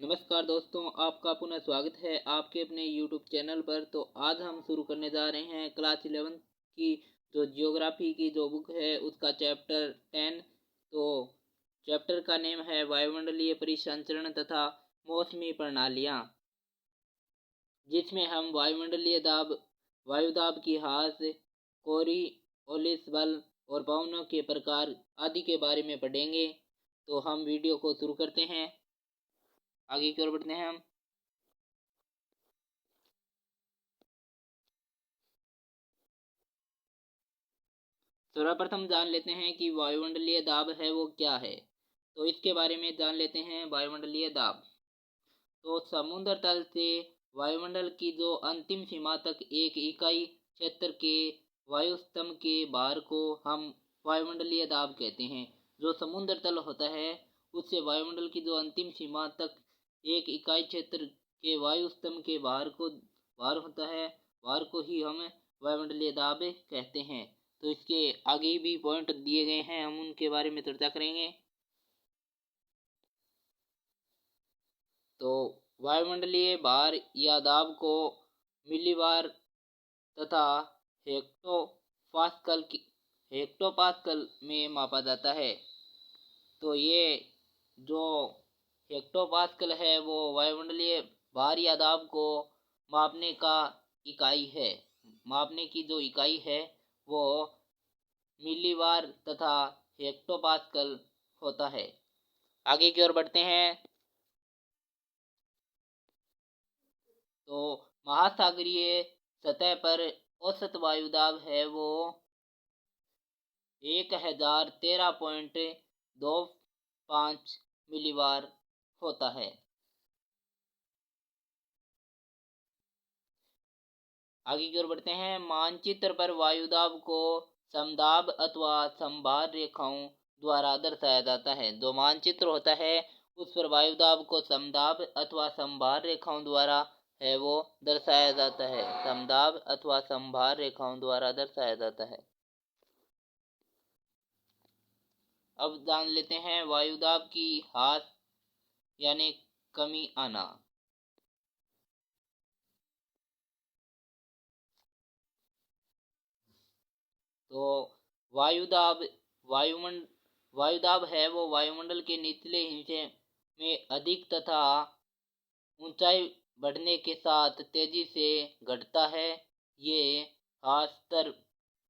नमस्कार दोस्तों, आपका पुनः स्वागत है आपके अपने यूट्यूब चैनल पर। तो आज हम शुरू करने जा रहे हैं क्लास 11 की जो जियोग्राफी की जो बुक है उसका चैप्टर 10। तो चैप्टर का नेम है वायुमंडलीय परिसंचरण तथा मौसमी प्रणालियाँ, जिसमें हम वायुमंडलीय दाब, वायुदाब की ह्रास, कोरिओलिस बल और पवनों के प्रकार आदि के बारे में पढ़ेंगे। तो हम वीडियो को शुरू करते हैं, आगे की ओर बढ़ते हैं हम। सर्वप्रथम जान लेते हैं कि वायुमंडलीय दाब है वो क्या है। तो इसके बारे में जान लेते हैं। वायुमंडलीय दाब तो समुद्र तल से वायुमंडल की जो अंतिम सीमा तक एक इकाई क्षेत्र के वायुस्तंभ के भार को हम वायुमंडलीय दाब कहते हैं। जो समुद्र तल होता है उससे वायुमंडल की जो अंतिम सीमा तक एक इकाई क्षेत्र के वायुस्तंभ के भार होता है, भार को ही हम वायुमंडलीय दाब कहते हैं। तो इसके आगे भी पॉइंट दिए गए हैं, हम उनके बारे में चर्चा करेंगे। तो वायुमंडलीय भार या दाब को मिलीबार तथा हेक्टोपास्कल में मापा जाता है। तो ये जो हेक्टोपास्कल है वो वायुमंडलीय भार या दाब को मापने का इकाई है। मापने की जो इकाई है वो मिलीबार तथा हेक्टोपास्कल होता है। आगे की ओर बढ़ते हैं। तो महासागरीय सतह पर औसत वायुदाब है वो 1013.25 मिलीबार होता है। आगे की ओर बढ़ते हैं। मानचित्र पर वायुदाब को समदाब अथवा समभार रेखाओं द्वारा दर्शाया जाता है। जो मानचित्र होता है उस पर वायुदाब को समदाब अथवा समभार रेखाओं द्वारा है वो दर्शाया जाता है। समदाब अथवा समभार रेखाओं द्वारा दर्शाया जाता है। अब जान लेते हैं वायुदाब की ह्रास यानी कमी आना। तो वायुदाब वायुदाब है वो वायुमंडल के निचले हिस्से में अधिक तथा ऊंचाई बढ़ने के साथ तेजी से घटता है। ये ह्रास स्तर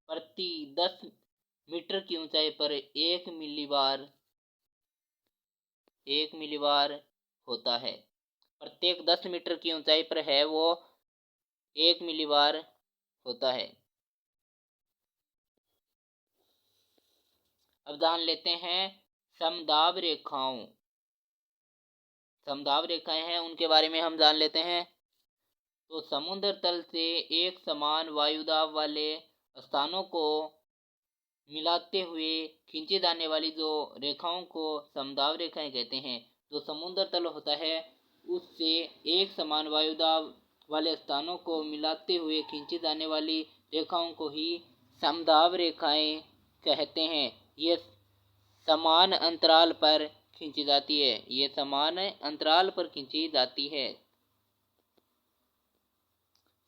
प्रति 10 मीटर की ऊंचाई पर 1 मिलीबार होता है। प्रत्येक 10 मीटर की ऊंचाई पर है वो 1 मिलीबार होता है। अब जान लेते हैं समदाब रेखाएं हैं उनके बारे में हम जान लेते हैं। तो समुद्र तल से एक समान वायुदाब वाले स्थानों को मिलाते हुए खींचे जाने वाली जो रेखाओं को समदाब रेखाएं कहते हैं। जो समुद्र तल होता है उससे एक समान वायुदाब वाले स्थानों को मिलाते हुए खींची जाने वाली रेखाओं को ही समदाब रेखाएं कहते हैं। ये समान अंतराल पर खींची जाती है। ये समान अंतराल पर खींची जाती है।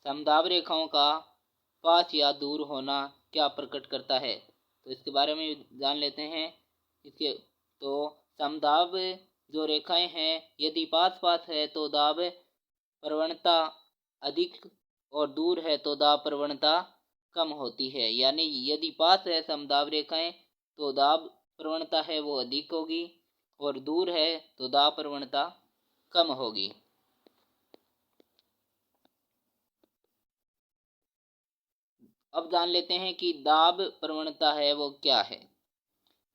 समदाब रेखाओं का पास या दूर होना क्या प्रकट करता है, तो इसके बारे में जान लेते हैं। इसके तो समदाब जो रेखाएं हैं यदि पास पास है तो दाब प्रवणता अधिक और दूर है तो दाब प्रवणता कम होती है। यानी यदि पास है समदाब रेखाएं तो दाब प्रवणता है वो अधिक होगी और दूर है तो दाब प्रवणता कम होगी। अब जान लेते हैं कि दाब प्रवणता है वो क्या है।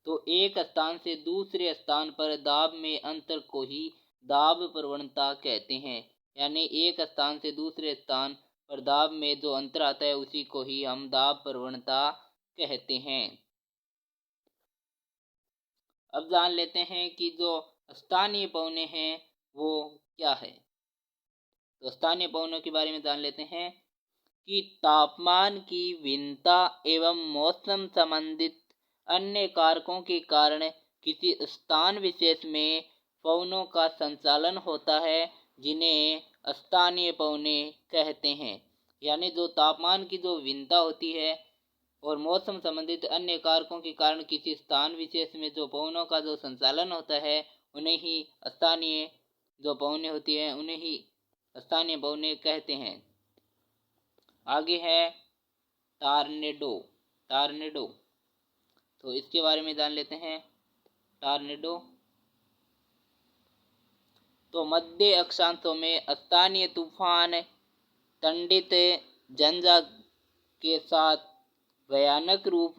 तो एक स्थान से दूसरे स्थान पर दाब में अंतर को ही दाब प्रवणता कहते हैं। यानी एक स्थान से दूसरे स्थान पर दाब में जो अंतर आता है उसी को ही हम दाब प्रवणता कहते हैं। अब जान लेते हैं कि जो स्थानीय पवनें हैं वो क्या है। तो स्थानीय पवनों के बारे में जान लेते हैं कि तापमान की भिन्नता एवं मौसम संबंधित अन्य कारकों के कारण किसी स्थान विशेष में पवनों का संचालन होता है, जिन्हें स्थानीय पवने कहते हैं। यानी जो तापमान की जो भिन्नता होती है और मौसम संबंधित अन्य कारकों के कारण किसी स्थान विशेष में जो पवनों का जो संचालन होता है, उन्हें ही स्थानीय जो पवने होती है उन्हें ही स्थानीय पवने कहते हैं। आगे है टार्नेडो। टार्नेडो, तो इसके बारे में जान लेते हैं। टार्नेडो तो मध्य अक्षांशों में स्थानीय तूफान खंडित झंझा के साथ भयानक रूप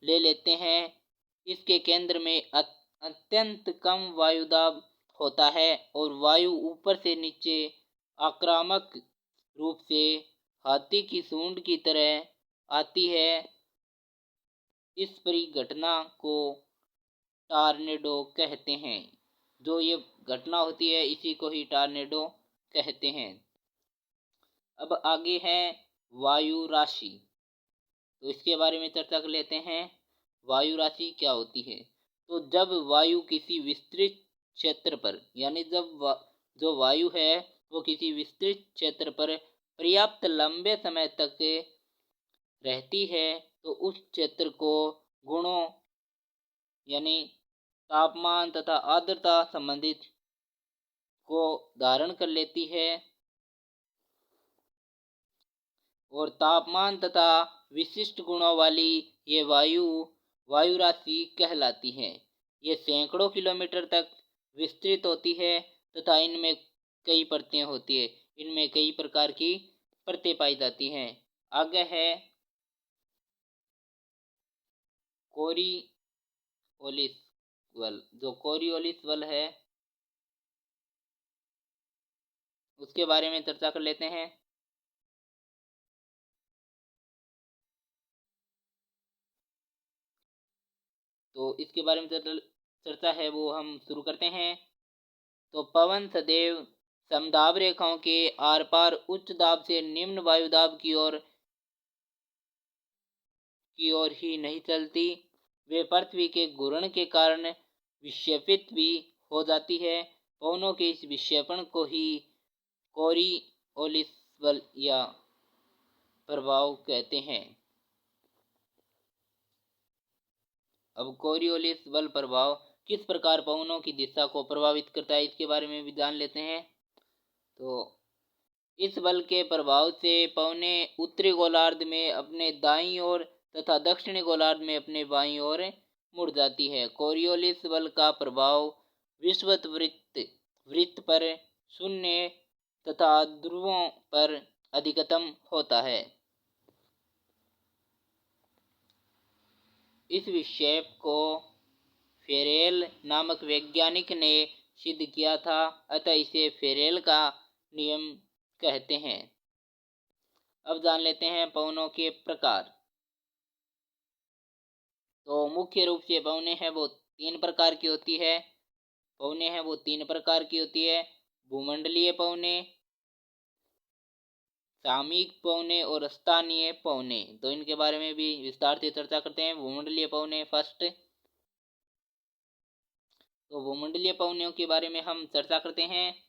ले लेते हैं। इसके केंद्र में अत्यंत कम वायुदाब होता है और वायु ऊपर से नीचे आक्रामक रूप से हाथी की सूंड की तरह आती है। इस परिघटना को टार्नेडो कहते हैं। जो ये घटना होती है इसी को ही टार्नेडो कहते हैं। अब आगे है वायु राशि, तो इसके बारे में चर्चा कर लेते हैं। वायु राशि क्या होती है? तो जब वायु किसी विस्तृत क्षेत्र पर, यानी जब जो वायु है वो किसी विस्तृत क्षेत्र पर पर्याप्त लंबे समय तक रहती है, तो उस क्षेत्र को गुणों यानी तापमान तथा आर्द्रता संबंधित को धारण कर लेती है और तापमान तथा विशिष्ट गुणों वाली ये वायु राशि कहलाती है। ये सैकड़ों किलोमीटर तक विस्तृत होती है तथा इनमें कई परतें होती है। इनमें कई प्रकार की परतें पाई जाती हैं। आगे है कोरियोलिस वल। जो कोरियोलिस वल है उसके बारे में चर्चा कर लेते हैं। तो इसके बारे में चर्चा है वो हम शुरू करते हैं। तो पवन सदैव समदाब रेखाओं के आर पार उच्च दाब से निम्न वायु दाब की ओर ही नहीं चलती। वे पृथ्वी के घूर्ण के कारण विक्षेपित भी हो जाती है। पवनों के इस विक्षेपण को ही कोरियोलिस बल या प्रभाव कहते हैं। अब कोरियोलिस बल प्रभाव किस प्रकार पवनों की दिशा को प्रभावित करता है, इसके बारे में भी जान लेते हैं। तो इस बल के प्रभाव से पवने उत्तरी गोलार्ध में अपने दाईं ओर तथा दक्षिणी गोलार्ध में अपने बाईं ओर मुड़ जाती है। कोरियोलिस बल का प्रभाव विषुवत वृत्त पर शून्य तथा ध्रुवों पर अधिकतम होता है। इस विक्षेप को फेरेल नामक वैज्ञानिक ने सिद्ध किया था, अतः इसे फेरेल का नियम कहते हैं। अब जान लेते हैं पवनों के प्रकार। तो मुख्य रूप से पवने हैं वो तीन प्रकार की होती है। पवने हैं वो तीन प्रकार की होती है। भूमंडलीय पवने, सामयिक पवने और स्थानीय पवने। तो इनके बारे में भी विस्तार से चर्चा करते हैं। भूमंडलीय पवने फर्स्ट। तो भूमंडलीय पवनों के बारे में हम चर्चा करते हैं।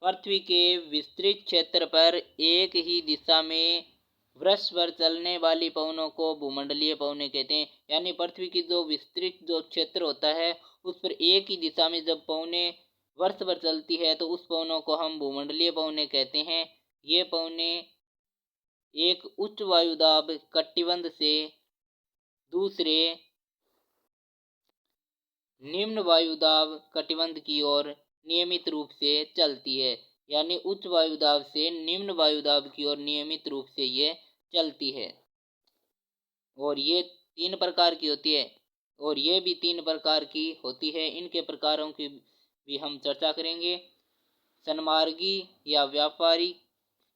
पृथ्वी के विस्तृत क्षेत्र पर एक ही दिशा में वर्ष भर चलने वाली पवनों को भूमंडलीय पवने कहते हैं। यानी पृथ्वी की जो विस्तृत जो क्षेत्र होता है उस पर एक ही दिशा में जब पवने वर्ष भर चलती है तो उस पवनों को हम भूमंडलीय पवने कहते हैं। ये पवने एक उच्च वायुदाब कटिबंध से दूसरे निम्न वायुदाब कटिबंध की ओर नियमित रूप से चलती है। यानी उच्च वायुदाब से निम्न वायुदाब की ओर नियमित रूप से ये चलती है। और ये तीन प्रकार की होती है और ये भी तीन प्रकार की होती है। इनके प्रकारों की भी हम चर्चा करेंगे। सन्मार्गी या व्यापारी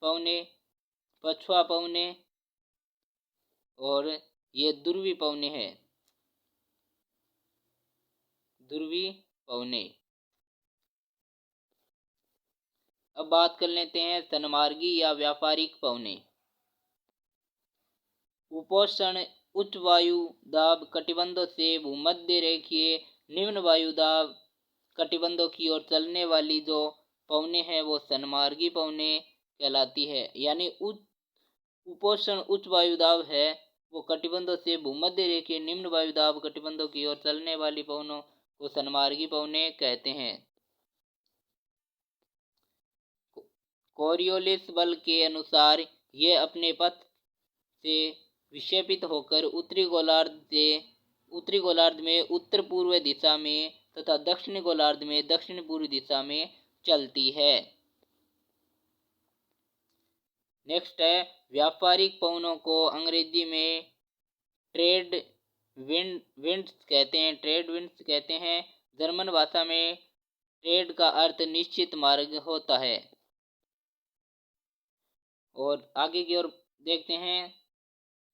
पवने, पछुआ पवने और ये ध्रुवी पवने हैं। ध्रुवी पवने। अब बात कर लेते हैं सन्मार्गी या व्यापारिक पवने। उपोष्ण उच्च वायु दाब कटिबंधों से भूमध्य रेखीय निम्न वायु दाब कटिबंधों की ओर चलने वाली जो पवनें हैं वो सन्मार्गी पवनें कहलाती है। यानी उपोष्ण उच्च वायुदाब है वो कटिबंधों से भूमध्य रेखीय निम्न वायुदाब कटिबंधों की ओर चलने वाली पवनों को सन्मार्गी पवनें कहते हैं। कोरियोलिस बल के अनुसार ये अपने पथ से विक्षेपित होकर उत्तरी गोलार्ध में उत्तर पूर्व दिशा में तथा दक्षिणी गोलार्ध में दक्षिण पूर्व दिशा में चलती है। नेक्स्ट है व्यापारिक पवनों को अंग्रेजी में ट्रेड विंड्स कहते हैं। जर्मन भाषा में ट्रेड का अर्थ निश्चित मार्ग होता है। और आगे की ओर देखते हैं,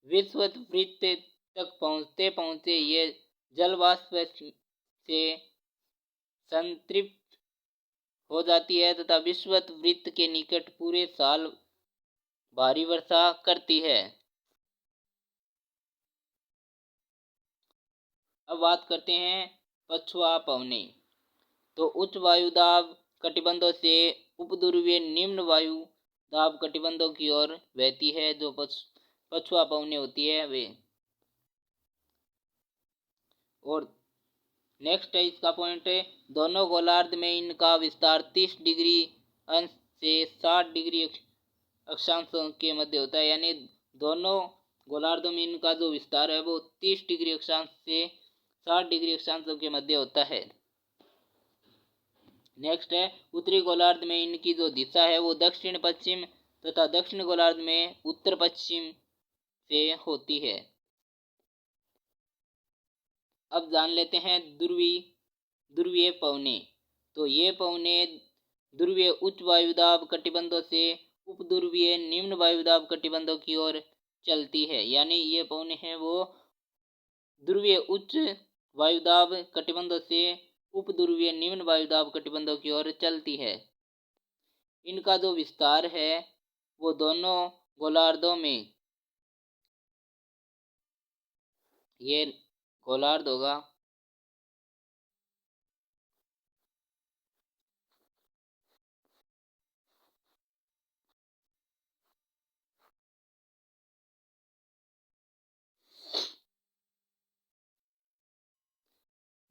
विषुवत वृत्त तक पहुँचते पहुँचते ये जलवाष्प से संतृप्त हो जाती है तथा विषुवत वृत्त के निकट पूरे साल भारी वर्षा करती है। अब बात करते हैं पछुआ पवनें। तो उच्च वायुदाब कटिबंधों से उपध्रुवीय निम्न वायु दाब कटिबंधों की ओर बहती है, जो पछुआ पवनें होती है वे। और नेक्स्ट है इसका पॉइंट है, दोनों गोलार्ध में इनका विस्तार 30 डिग्री अंश से 60 डिग्री अक्षांशों के मध्य होता है। यानी दोनों गोलार्धों में इनका जो विस्तार है वो 30 डिग्री अक्षांश से 60 डिग्री अक्षांशों के मध्य होता है। नेक्स्ट है उत्तरी गोलार्ध में इनकी जो दिशा है वो दक्षिण पश्चिम तथा दक्षिण गोलार्ध में उत्तर पश्चिम से होती है। अब जान लेते हैं ध्रुवीय पवनें। तो ये पवनें ध्रुवीय उच्च वायुदाब कटिबंधों से उपध्रुवीय निम्न वायुदाब कटिबंधों की ओर चलती है। यानी ये पवनें हैं वो ध्रुवीय उच्च वायुदाब कटिबंधों से उपध्रुवीय निम्न वायुदाब कटिबंधों की ओर चलती है। इनका जो विस्तार है वो दोनों गोलार्धों में, ये गोलार्ध होगा,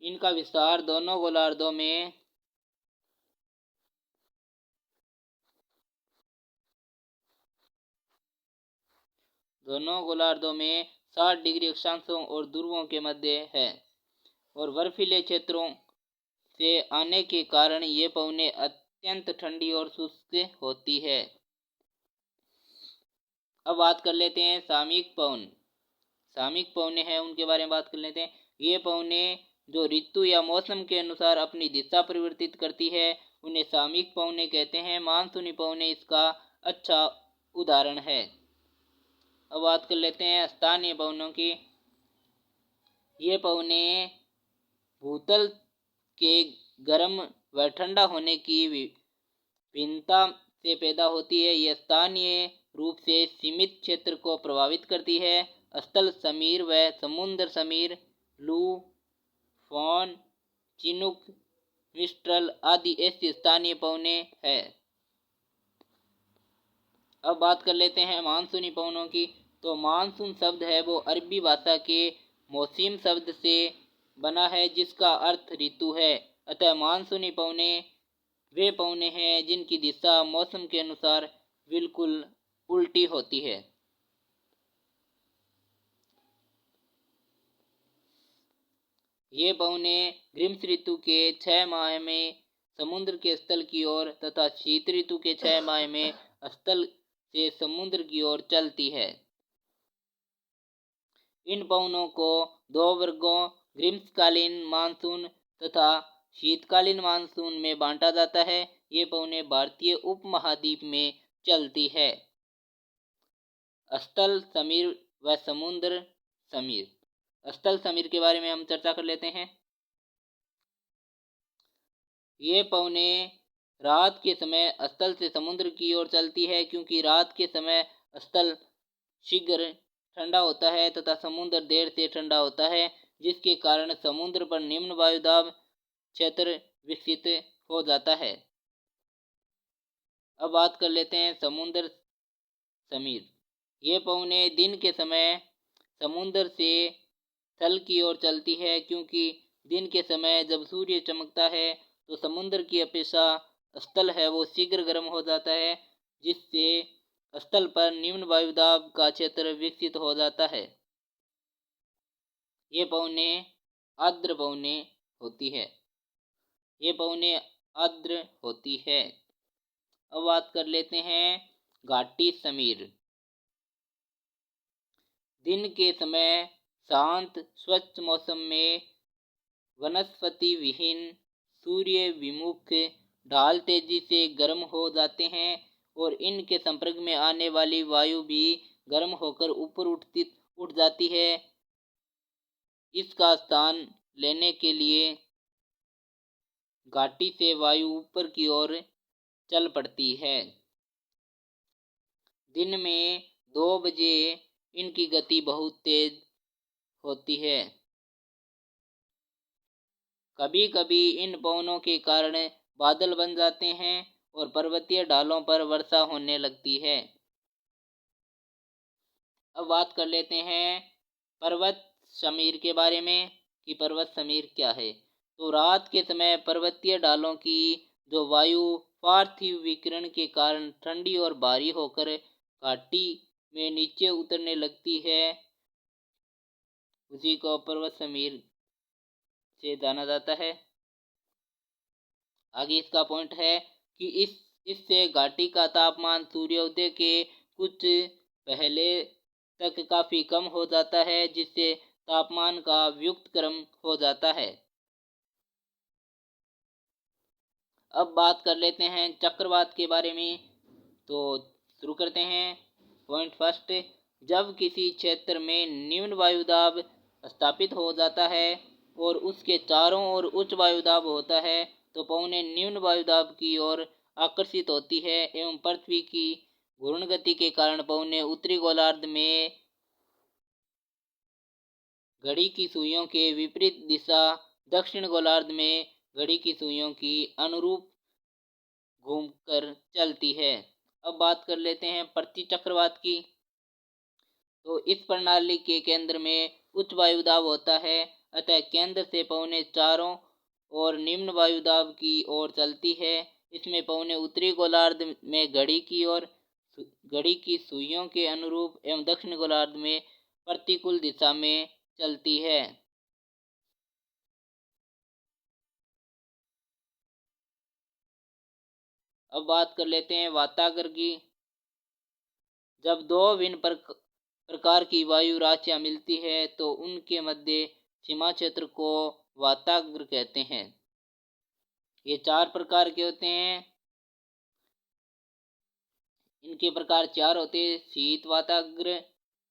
इनका विस्तार दोनों गोलार्धों में दोनों गोलार्धों में 60 डिग्री अक्षांशों और ध्रुवों के मध्य है। और बर्फीले क्षेत्रों से आने के कारण ये पवनें अत्यंत ठंडी और शुष्क होती है। अब बात कर लेते हैं सामयिक पवन। सामयिक पवनें हैं उनके बारे में बात कर लेते हैं। ये पवनें जो ऋतु या मौसम के अनुसार अपनी दिशा परिवर्तित करती है उन्हें सामयिक पवनें कहते हैं। मानसूनी पवनें इसका अच्छा उदाहरण है। अब बात कर लेते हैं स्थानीय पवनों की। ये पवनें भूतल के गर्म व ठंडा होने की भिन्नता से पैदा होती है। यह स्थानीय रूप से सीमित क्षेत्र को प्रभावित करती है। स्थल समीर व समुद्र समीर, लू, फोन, चिनुक, मिस्ट्रल आदि ऐसी स्थानीय पवनें हैं। अब बात कर लेते हैं मानसूनी पवनों की। तो मानसून शब्द है वो अरबी भाषा के मौसम शब्द से बना है जिसका अर्थ ऋतु है। अतः मानसूनी पवनें वे पवनें हैं जिनकी दिशा मौसम के अनुसार बिल्कुल उल्टी होती है। ये पवनें ग्रीष्म ऋतु के 6 माह में समुद्र के स्थल की ओर तथा शीत ऋतु के 6 माह में स्थल से समुद्र की ओर चलती है। इन पवनों को 2 वर्गों ग्रीष्मकालीन मानसून तथा शीतकालीन मानसून में बांटा जाता है। ये पवनें भारतीय उपमहाद्वीप में चलती है। स्थल समीर व समुद्र समीर। स्थल समीर के बारे में हम चर्चा कर लेते हैं। ये पवनें रात के समय स्थल से समुद्र की ओर चलती है क्योंकि रात के समय स्थल शीघ्र ठंडा होता है तथा समुद्र देर से ठंडा होता है, जिसके कारण समुद्र पर निम्न वायुदाब क्षेत्र विकसित हो जाता है। अब बात कर लेते हैं समुद्र समीर। ये पवने दिन के समय समुद्र से स्थल की ओर चलती है, क्योंकि दिन के समय जब सूर्य चमकता है तो समुद्र की अपेक्षा स्थल है वो शीघ्र गर्म हो जाता है, जिससे स्थल पर निम्न वायुदाब का क्षेत्र विकसित हो जाता है। ये पवने आर्द्र पवने होती है। ये पवने आर्द्र होती है। अब बात कर लेते हैं घाटी समीर। दिन के समय शांत स्वच्छ मौसम में वनस्पति विहीन सूर्य विमुख ढाल तेजी से गर्म हो जाते हैं और इनके संपर्क में आने वाली वायु भी गर्म होकर ऊपर उठ जाती है। इसका स्थान लेने के लिए घाटी से वायु ऊपर की ओर चल पड़ती है। दिन में 2 बजे इनकी गति बहुत तेज होती है। कभी कभी इन पवनों के कारण बादल बन जाते हैं और पर्वतीय ढालों पर वर्षा होने लगती है। अब बात कर लेते हैं पर्वत समीर के बारे में कि पर्वत समीर क्या है। तो रात के समय पर्वतीय ढालों की जो वायु पार्थिव विकिरण के कारण ठंडी और भारी होकर घाटी में नीचे उतरने लगती है, उसी को पर्वत समीर से जाना जाता है। आगे इसका पॉइंट है कि इससे घाटी का तापमान सूर्योदय के कुछ पहले तक काफी कम हो जाता है, जिससे तापमान का व्युत्क्रम क्रम हो जाता है। अब बात कर लेते हैं चक्रवात के बारे में। तो शुरू करते हैं। पॉइंट फर्स्ट, जब किसी क्षेत्र में निम्न वायुदाब स्थापित हो जाता है और उसके चारों ओर उच्च वायुदाब होता है तो पवनें निम्न वायुदाब की ओर आकर्षित होती है एवं पृथ्वी की घूर्ण गति के कारण पवनें उत्तरी गोलार्ध में घड़ी की सुइयों के विपरीत दिशा दक्षिण गोलार्ध में घड़ी की सुइयों की अनुरूप घूमकर चलती है। अब बात कर लेते हैं प्रति चक्रवात की। तो इस प्रणाली के केंद्र में उच्च वायुदाब होता है, अतः केंद्र से पवनें चारों और निम्न वायुदाब की ओर चलती है। इसमें पवनें उत्तरी गोलार्ध में घड़ी की सुइयों के अनुरूप एवं दक्षिण गोलार्ध में प्रतिकूल दिशा में चलती है। अब बात कर लेते हैं वातागर की। जब दो भिन्न प्रकार की वायु राशियां मिलती है तो उनके मध्य सीमा क्षेत्र को वाताग्र कहते हैं। ये 4 प्रकार के होते हैं। इनके प्रकार 4 होते हैं: शीत वाताग्र,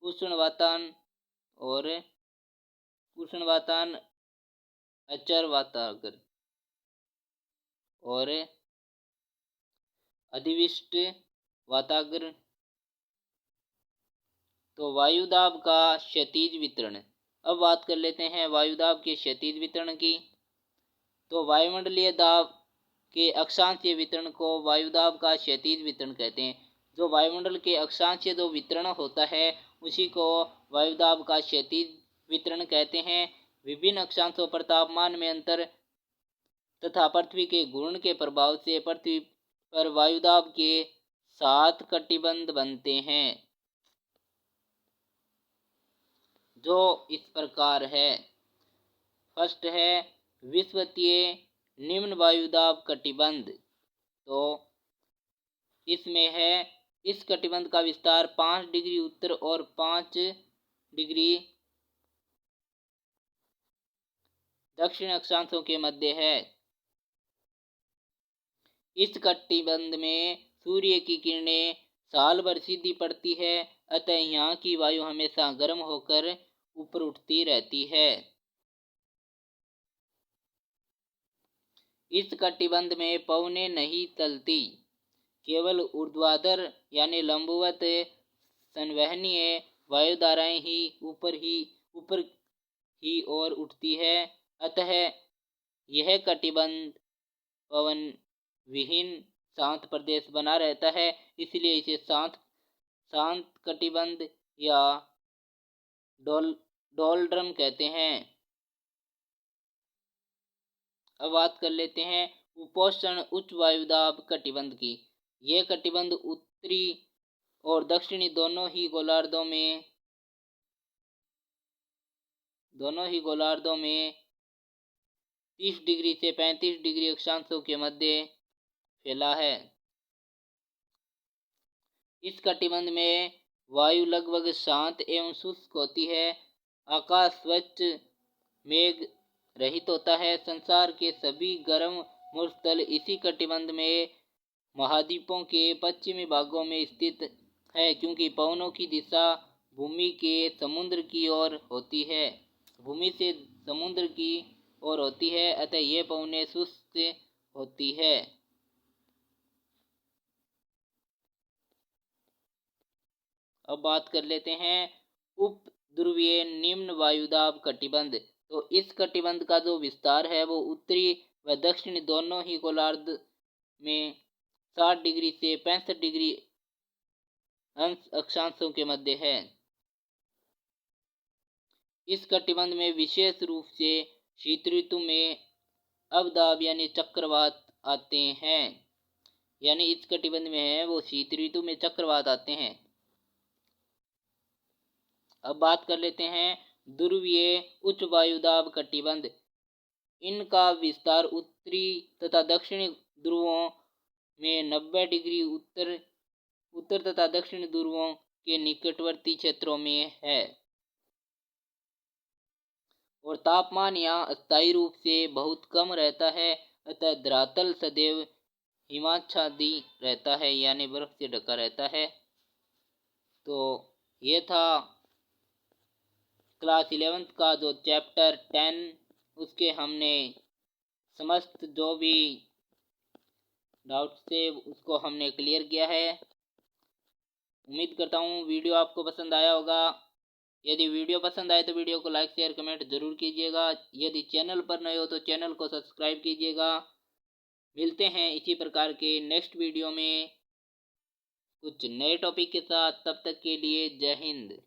उष्ण वातान और उष्ण वातान, अचर वाताग्र और अधिविष्ट वाताग्र। तो वायुदाब का क्षैतिज वितरण। अब बात कर लेते हैं वायुदाब के क्षैतिज वितरण की। तो वायुमंडलीय दाब के अक्षांशीय वितरण को वायुदाब का क्षैतिज वितरण कहते हैं। जो वायुमंडल के अक्षांशीय जो वितरण होता है उसी को वायुदाब का क्षैतिज वितरण कहते हैं। विभिन्न अक्षांशों पर तापमान में अंतर तथा पृथ्वी के घूर्ण के प्रभाव से पृथ्वी पर वायुदाब के 7 कटिबंध बनते हैं, जो इस प्रकार है। फर्स्ट है विषुवतीय निम्न वायुदाब कटिबंध। तो इसमें है इस कटिबंध का विस्तार 5 डिग्री उत्तर और 5 डिग्री दक्षिण अक्षांशों के मध्य है। इस कटिबंध में सूर्य की किरणें साल भर सीधी पड़ती है, अतः यहाँ की वायु हमेशा गर्म होकर ऊपर उठती रहती है। इस कटिबंध में पवनें नहीं चलती, केवल ऊर्ध्वाधर यानी लंबवत संवहनीय वायुधाराएं ही ऊपर ही ओर उठती है। अतः यह कटिबंध पवन विहीन शांत प्रदेश बना रहता है, इसलिए इसे शांत कटिबंध या डोल्ड्रम कहते हैं। अब बात कर लेते हैं उपोष्ण उच्च वायुदाब कटिबंध की। यह कटिबंध उत्तरी और दक्षिणी दोनों ही गोलार्धों में 30 डिग्री से 35 डिग्री अक्षांशों के मध्य फैला है। इस कटिबंध में वायु लगभग शांत एवं शुष्क होती है। आकाश स्वच्छ मेघ रहित होता है। संसार के सभी गर्म मरुस्थल इसी कटिबंध में महाद्वीपों के पश्चिमी भागों में स्थित है, क्योंकि पवनों की दिशा भूमि से समुद्र की ओर होती है, अतः ये पवनें शुष्क होती है। अब बात कर लेते हैं उप ध्रुवीय निम्न वायुदाब कटिबंध। तो इस कटिबंध का जो विस्तार है वो उत्तरी व दक्षिणी दोनों ही गोलार्ध में 60 डिग्री से 65 डिग्री अंश अक्षांशों के मध्य है। इस कटिबंध में विशेष रूप से शीत ऋतु में अवदाब यानी चक्रवात आते हैं। यानी इस कटिबंध में है वो शीत ऋतु में चक्रवात आते हैं। अब बात कर लेते हैं ध्रुवीय उच्च वायुदाब कटिबंध। इनका विस्तार उत्तरी तथा दक्षिणी ध्रुवों में 90 डिग्री उत्तर तथा दक्षिणी ध्रुवों के निकटवर्ती क्षेत्रों में है और तापमान यहाँ अस्थायी रूप से बहुत कम रहता है, अतः धरातल सदैव हिमाच्छादी रहता है यानी बर्फ से ढका रहता है। तो ये था क्लास 11th का जो चैप्टर 10, उसके हमने समस्त जो भी डाउट्स थे उसको हमने क्लियर किया है। उम्मीद करता हूँ वीडियो आपको पसंद आया होगा। यदि वीडियो पसंद आए तो वीडियो को लाइक शेयर कमेंट जरूर कीजिएगा। यदि चैनल पर नए हो तो चैनल को सब्सक्राइब कीजिएगा। मिलते हैं इसी प्रकार के नेक्स्ट वीडियो में कुछ नए टॉपिक के साथ। तब तक के लिए जय हिंद।